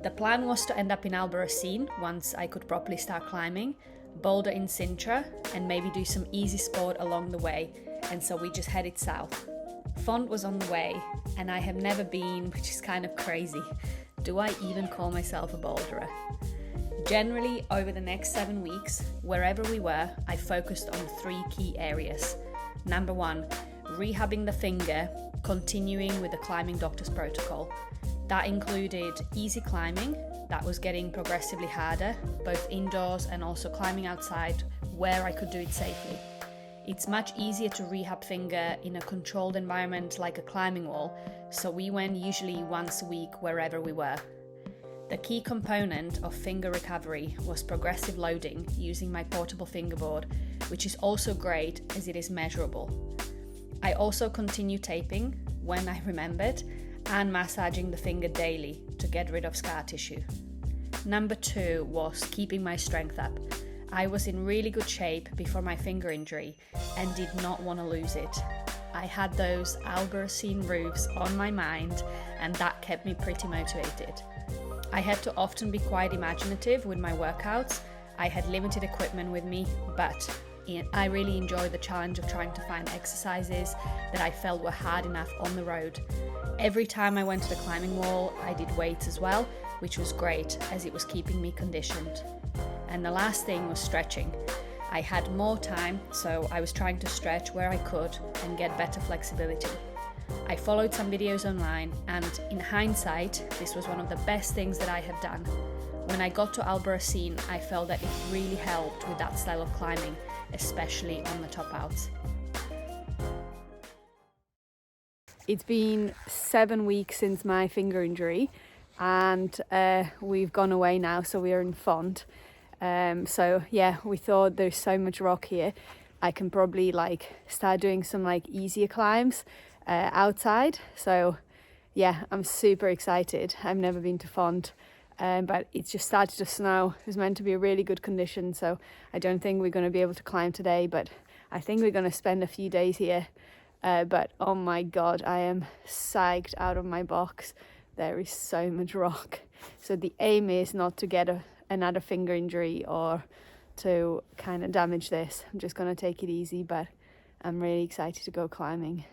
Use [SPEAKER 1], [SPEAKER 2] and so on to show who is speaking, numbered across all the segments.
[SPEAKER 1] The plan was to end up in Albarracín once I could properly start climbing, boulder in Sintra, and maybe do some easy sport along the way, and so we just headed south. Font was on the way, and I have never been, which is kind of crazy. Do I even call myself a boulderer? Generally, over the next 7 weeks, wherever we were, I focused on 3 key areas. Number 1, rehabbing the finger, continuing with the climbing doctor's protocol. That included easy climbing, that was getting progressively harder, both indoors and also climbing outside where I could do it safely. It's much easier to rehab finger in a controlled environment like a climbing wall, so we went usually once a week wherever we were. The key component of finger recovery was progressive loading using my portable fingerboard, which is also great as it is measurable. I also continued taping when I remembered and massaging the finger daily to get rid of scar tissue. Number 2 was keeping my strength up. I was in really good shape before my finger injury and did not want to lose it. I had those Albarracín roofs on my mind, and that kept me pretty motivated. I had to often be quite imaginative with my workouts. I had limited equipment with me, but I really enjoyed the challenge of trying to find exercises that I felt were hard enough on the road. Every time I went to the climbing wall, I did weights as well, which was great as it was keeping me conditioned. And the last thing was stretching. I had more time, so I was trying to stretch where I could and get better flexibility. I followed some videos online, and in hindsight, this was one of the best things that I have done. When I got to Albarracín, I felt that it really helped with that style of climbing, especially on the top outs. It's been 7 weeks since my finger injury, and we've gone away now, so we are in Font. So yeah, we thought there's so much rock here, I can probably start doing some easier climbs outside. So yeah, I'm super excited. I've never been to Font, but it's just started to snow. It was meant to be a really good condition, so I don't think we're going to be able to climb today, but I think we're going to spend a few days here. But oh my god, I am psyched out of my box. There is so much rock. So the aim is not to get another finger injury or to kind of damage this. I'm just going to take it easy, but I'm really excited to go climbing.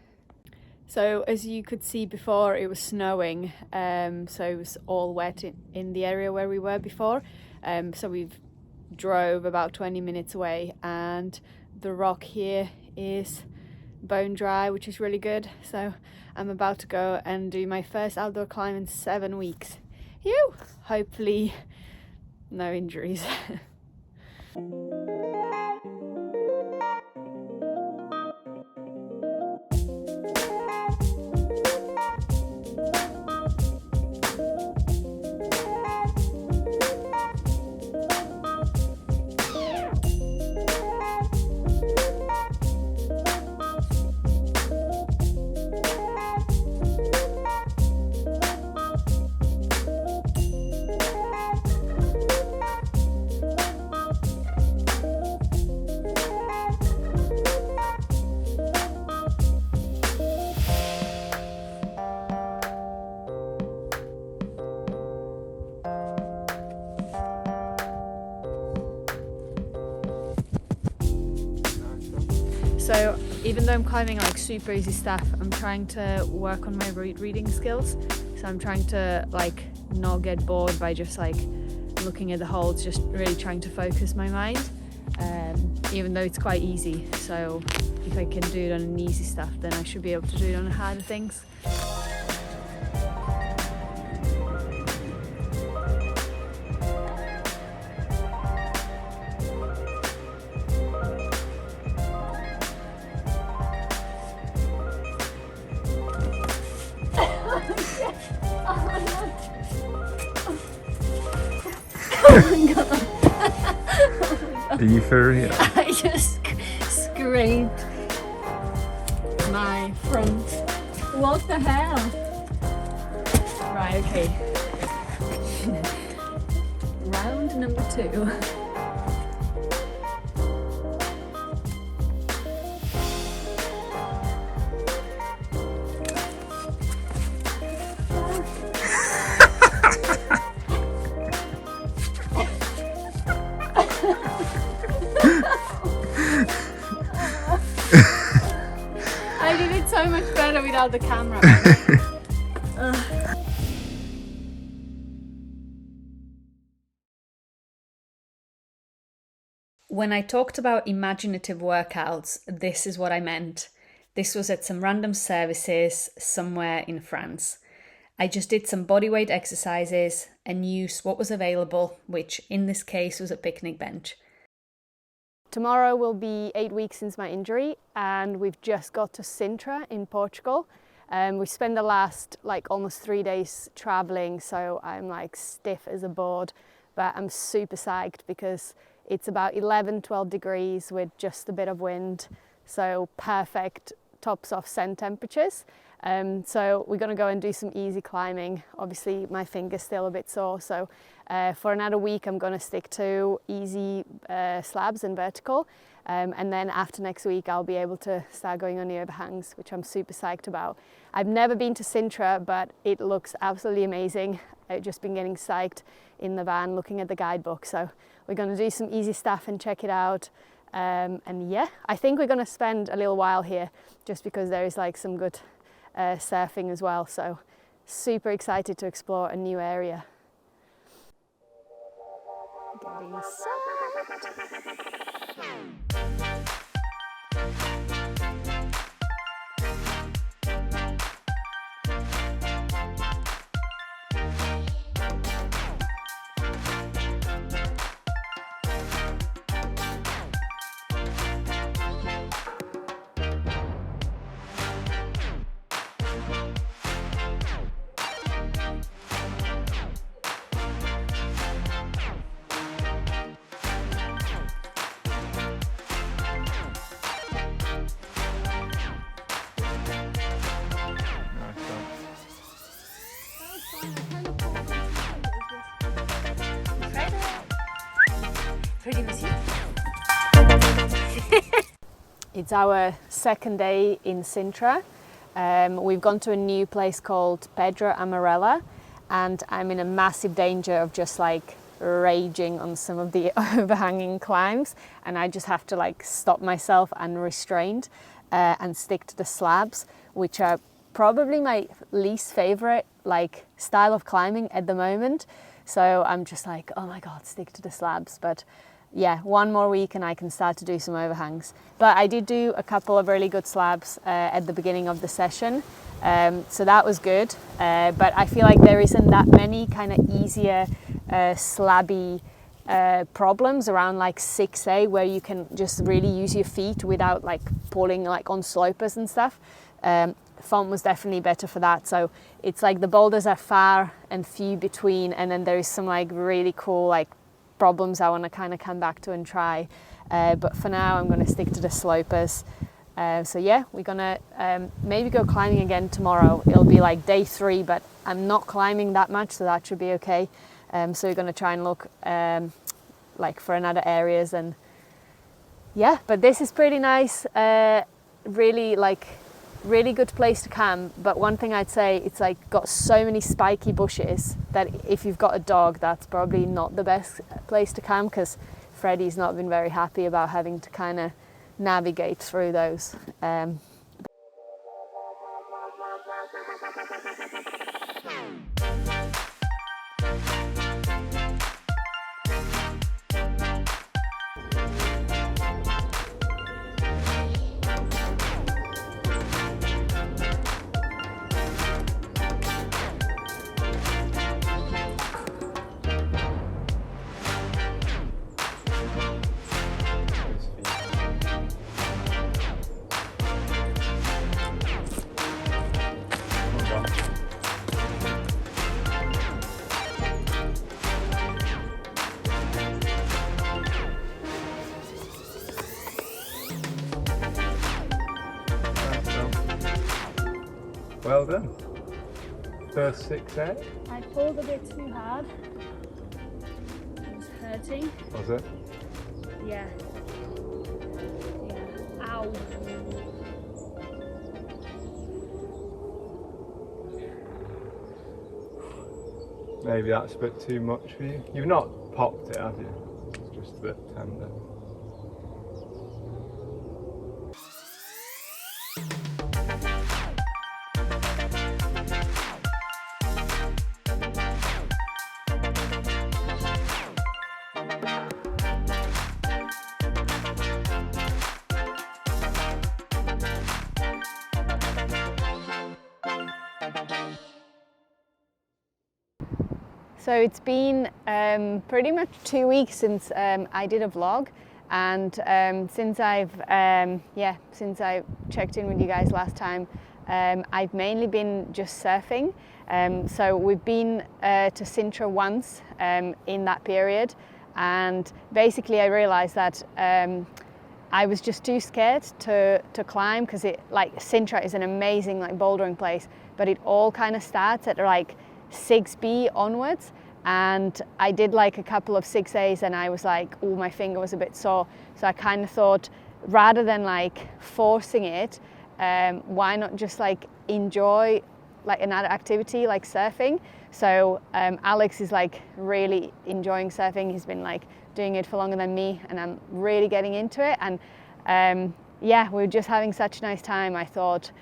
[SPEAKER 1] So as you could see before, it was snowing, so it was all wet in the area where we were before. So we've drove about 20 minutes away, and the rock here is bone dry, which is really good. So I'm about to go and do my first outdoor climb in 7 weeks. Phew! Hopefully no injuries. So even though I'm climbing super easy stuff, I'm trying to work on my reading skills. So I'm trying to not get bored by just looking at the holds, just really trying to focus my mind, even though it's quite easy. So if I can do it on easy stuff, then I should be able to do it on harder things. Oh my god.
[SPEAKER 2] Are you for real?
[SPEAKER 1] I just scraped my front. What the hell? Right, okay. Round number 2. out the camera. When I talked about imaginative workouts, this is what I meant. This was at some random services somewhere in France. I just did some bodyweight exercises and used what was available, which in this case was a picnic bench. Tomorrow will be 8 weeks since my injury, and we've just got to Sintra in Portugal. We spent the last almost 3 days traveling, so I'm stiff as a board, but I'm super psyched because it's about 11-12 degrees with just a bit of wind, so perfect tops off sun temperatures. So we're going to go and do some easy climbing. Obviously my finger's still a bit sore, so for another week I'm going to stick to easy slabs and vertical, and then after next week I'll be able to start going on the overhangs, which I'm super psyched about. I've never been to Sintra, but it looks absolutely amazing. I've just been getting psyched in the van looking at the guidebook, so we're going to do some easy stuff and check it out. And yeah, I think we're going to spend a little while here just because there is some good surfing as well, so super excited to explore a new area. Getting It's our second day in Sintra. We've gone to a new place called Pedra Amarela, and I'm in a massive danger of just raging on some of the overhanging climbs, and I just have to stop myself unrestrained and stick to the slabs, which are probably my least favorite style of climbing at the moment. So I'm just oh my god, stick to the slabs. But yeah, one more week and I can start to do some overhangs. But I did do a couple of really good slabs at the beginning of the session, so that was good. But I feel there isn't that many kind of easier slabby problems around 6A, where you can just really use your feet without pulling on slopers and stuff. Font was definitely better for that. So it's the boulders are far and few between, and then there is some really cool problems I want to kind of come back to and try. But for now I'm going to stick to the slopers. So yeah, we're going to maybe go climbing again tomorrow. It'll be day 3, but I'm not climbing that much, so that should be okay. So we're going to try and look for another areas, and yeah, but this is pretty nice. Really good place to camp. But one thing I'd say, it's got so many spiky bushes that if you've got a dog, that's probably not the best place to camp, because Freddie's not been very happy about having to kind of navigate through those.
[SPEAKER 2] Well done. First 6A.
[SPEAKER 1] I pulled a bit too hard. It was hurting.
[SPEAKER 2] Was it?
[SPEAKER 1] Yeah. Ow.
[SPEAKER 2] Maybe that's a bit too much for you. You've not popped it, have you? It's just a bit tender.
[SPEAKER 3] So it's been pretty much 2 weeks since I did a vlog, and since I checked in with you guys last time, I've mainly been just surfing. So we've been to Sintra once in that period, and basically I realised that I was just too scared to climb, because Sintra is an amazing bouldering place, but it all kind of starts at 6B onwards, and I did a couple of 6As and I was oh, my finger was a bit sore. So I kind of thought, rather than forcing it, why not just enjoy another activity like surfing. So Alex is really enjoying surfing. He's been doing it for longer than me, and I'm really getting into it. And yeah, we were just having such a nice time. I thought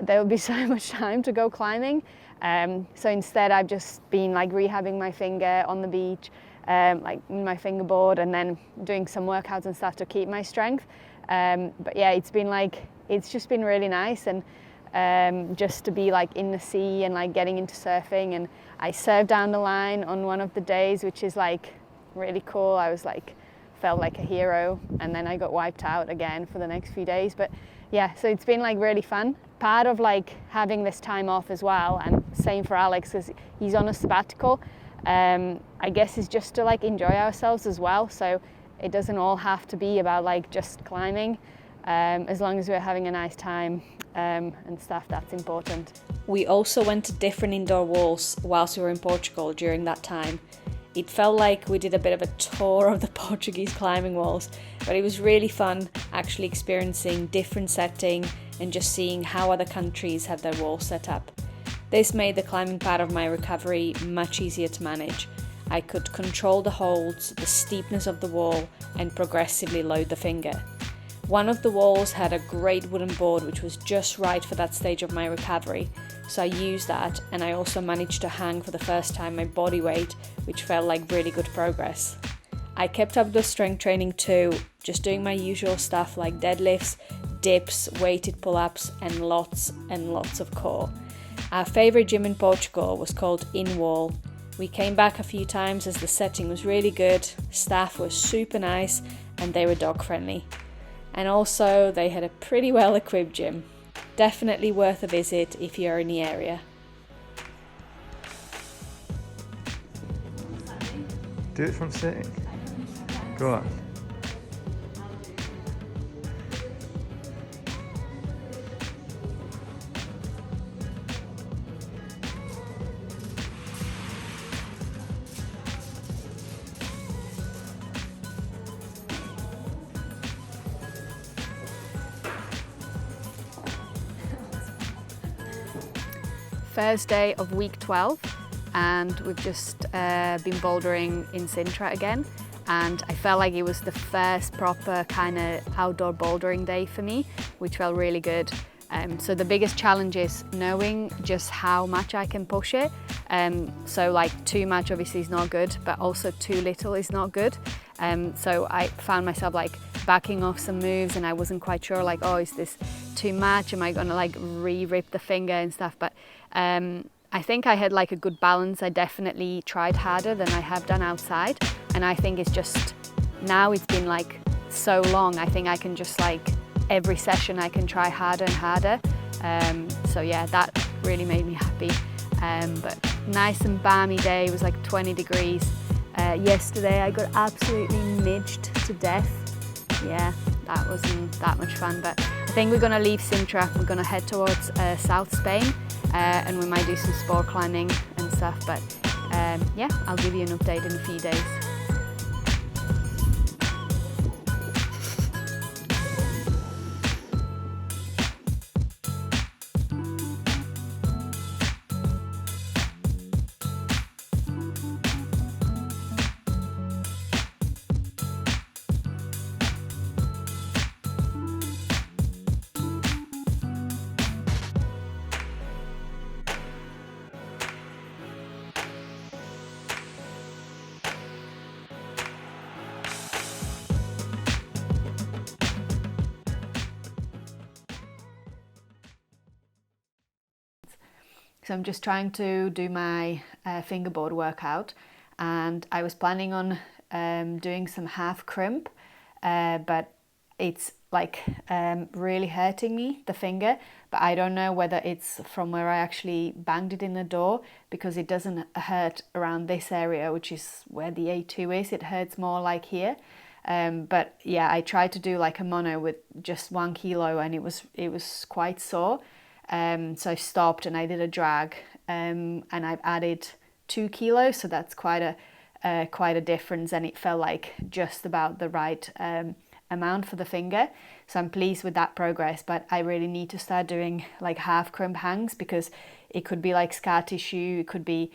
[SPEAKER 3] there would be so much time to go climbing. So instead I've just been rehabbing my finger on the beach, my fingerboard, and then doing some workouts and stuff to keep my strength. But yeah, it's just been really nice, and just to be in the sea and getting into surfing. And I surfed down the line on one of the days, which is really cool. I was felt like a hero, and then I got wiped out again for the next few days. But yeah, so it's been really fun. Part of having this time off as well, and same for Alex, because he's on a sabbatical, I guess is just to enjoy ourselves as well. So it doesn't all have to be about just climbing. As long as we're having a nice time and stuff, that's important.
[SPEAKER 1] We also went to different indoor walls whilst we were in Portugal during that time. It felt like we did a bit of a tour of the Portuguese climbing walls, but it was really fun actually experiencing different setting and just seeing how other countries have their walls set up. This made the climbing part of my recovery much easier to manage. I could control the holds, the steepness of the wall, and progressively load the finger. One of the walls had a great wooden board which was just right for that stage of my recovery, so I used that, and I also managed to hang for the first time my body weight, which felt like really good progress. I kept up the strength training too, just doing my usual stuff like deadlifts, dips, weighted pull-ups, and lots of core. Our favourite gym in Portugal was called In Wall. We came back a few times as the setting was really good, staff was super nice, and they were dog friendly. And also they had a pretty well equipped gym. Definitely worth a visit if you're in the area.
[SPEAKER 2] Do it from sitting. Go on.
[SPEAKER 3] First day of week 12, and we've just been bouldering in Sintra again, and I felt like it was the first proper kind of outdoor bouldering day for me, which felt really good. So the biggest challenge is knowing just how much I can push it. So too much obviously is not good, but also too little is not good. So I found myself backing off some moves, and I wasn't quite sure oh, is this too much? Am I gonna re-rip the finger and stuff? But I think I had a good balance. I definitely tried harder than I have done outside, and I think it's just now it's been so long. I think I can just every session I can try harder and harder. So yeah, that really made me happy. But nice and balmy day. It was 20 degrees. Yesterday I got absolutely midged to death. Yeah, that wasn't that much fun, but I think we're gonna leave Sintra. We're gonna head towards South Spain, and we might do some sport climbing and stuff, but yeah, I'll give you an update in a few days. So I'm just trying to do my fingerboard workout, and I was planning on doing some half crimp, but it's like really hurting me, the finger, but I don't know whether it's from where I actually banged it in the door, because it doesn't hurt around this area, which is where the A2 is. It hurts more like here. But yeah, I tried to do like a mono with just 1 kilo, and it was quite sore. So I stopped and I did a drag, and I've added 2 kilos, so that's quite a difference, and it felt like just about the right amount for the finger. So I'm pleased with that progress, but I really need to start doing like half crimp hangs, because it could be like scar tissue, it could be,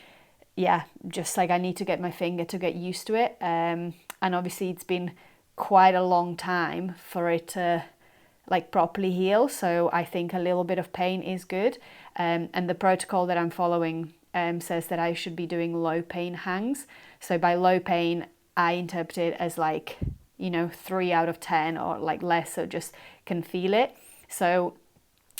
[SPEAKER 3] yeah, just like I need to get my finger to get used to it. And obviously it's been quite a long time for it to like properly heal, so I think a little bit of pain is good. And the protocol that I'm following says that I should be doing low pain hangs. So by low pain, I interpret it as like, 3 out of 10 or like less, so just can feel it. So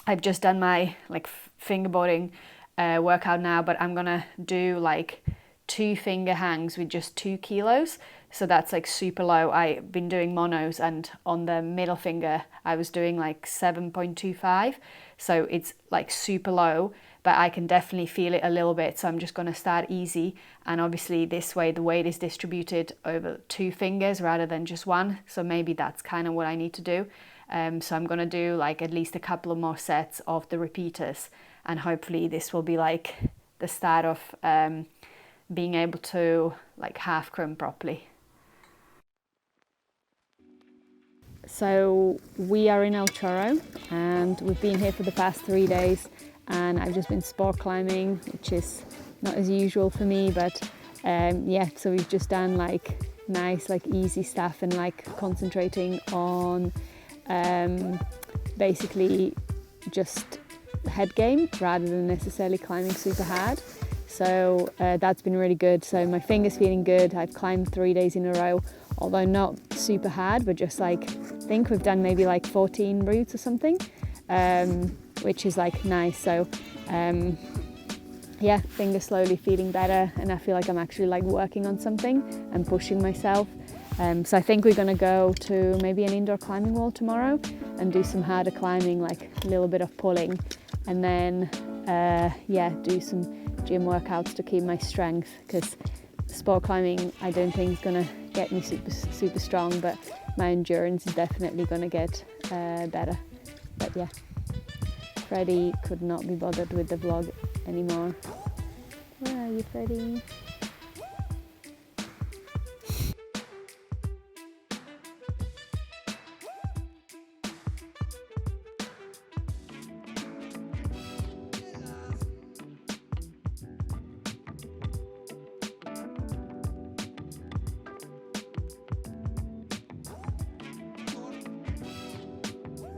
[SPEAKER 3] I've just done my like fingerboarding workout now, but I'm gonna do like 2 finger hangs with just 2 kilos. So that's like super low. I've been doing monos, and on the middle finger I was doing like 7.25. So it's like super low, but I can definitely feel it a little bit. So I'm just going to start easy. And obviously this way the weight is distributed over 2 fingers rather than just 1. So maybe that's kind of what I need to do. So I'm going to do like at least a couple of more sets of the repeaters. And hopefully this will be like the start of being able to like half crimp properly. So we are in El Chorro, and we've been here for the past 3 days, and I've just been sport climbing, which is not as usual for me, but yeah, so we've just done like nice, like easy stuff, and like concentrating on basically just head game rather than necessarily climbing super hard. So that's been really good. So my finger's feeling good. I've climbed 3 days in a row, although not super hard, but just like, I think we've done maybe like 14 routes or something, which is like nice. So yeah, finger slowly feeling better, and I feel like I'm actually like working on something and pushing myself. So I think we're gonna go to maybe an indoor climbing wall tomorrow and do some harder climbing, like a little bit of pulling, and then yeah, do some gym workouts to keep my strength, because sport climbing I don't think is gonna get me super strong, but my endurance is definitely gonna get better. But yeah, Freddie could not be bothered with the vlog anymore. Where are you, Freddie?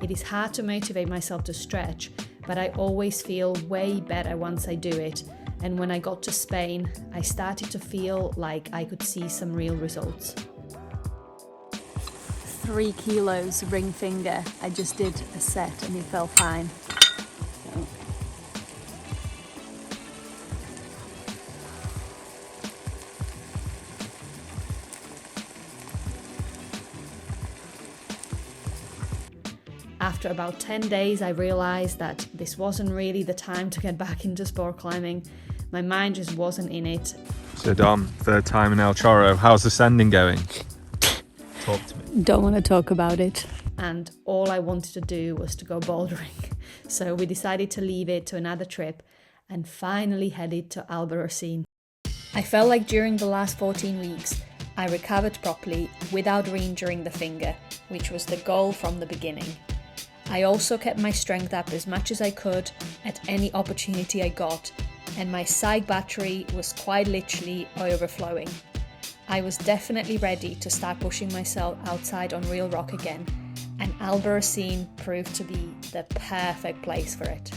[SPEAKER 1] It is hard to motivate myself to stretch, but I always feel way better once I do it. And when I got to Spain, I started to feel like I could see some real results. 3 kilos ring finger. I just did a set and it felt fine. After about 10 days, I realised that this wasn't really the time to get back into sport climbing. My mind just wasn't in it.
[SPEAKER 2] So Dom, 3rd time in El Chorro. How's the sending going? Talk to me.
[SPEAKER 1] Don't want to talk about it. And all I wanted to do was to go bouldering. So we decided to leave it to another trip and finally headed to Albarracín. I felt like during the last 14 weeks, I recovered properly without re-injuring the finger, which was the goal from the beginning. I also kept my strength up as much as I could at any opportunity I got, and my side battery was quite literally overflowing. I was definitely ready to start pushing myself outside on real rock again, and Albarracín proved to be the perfect place for it.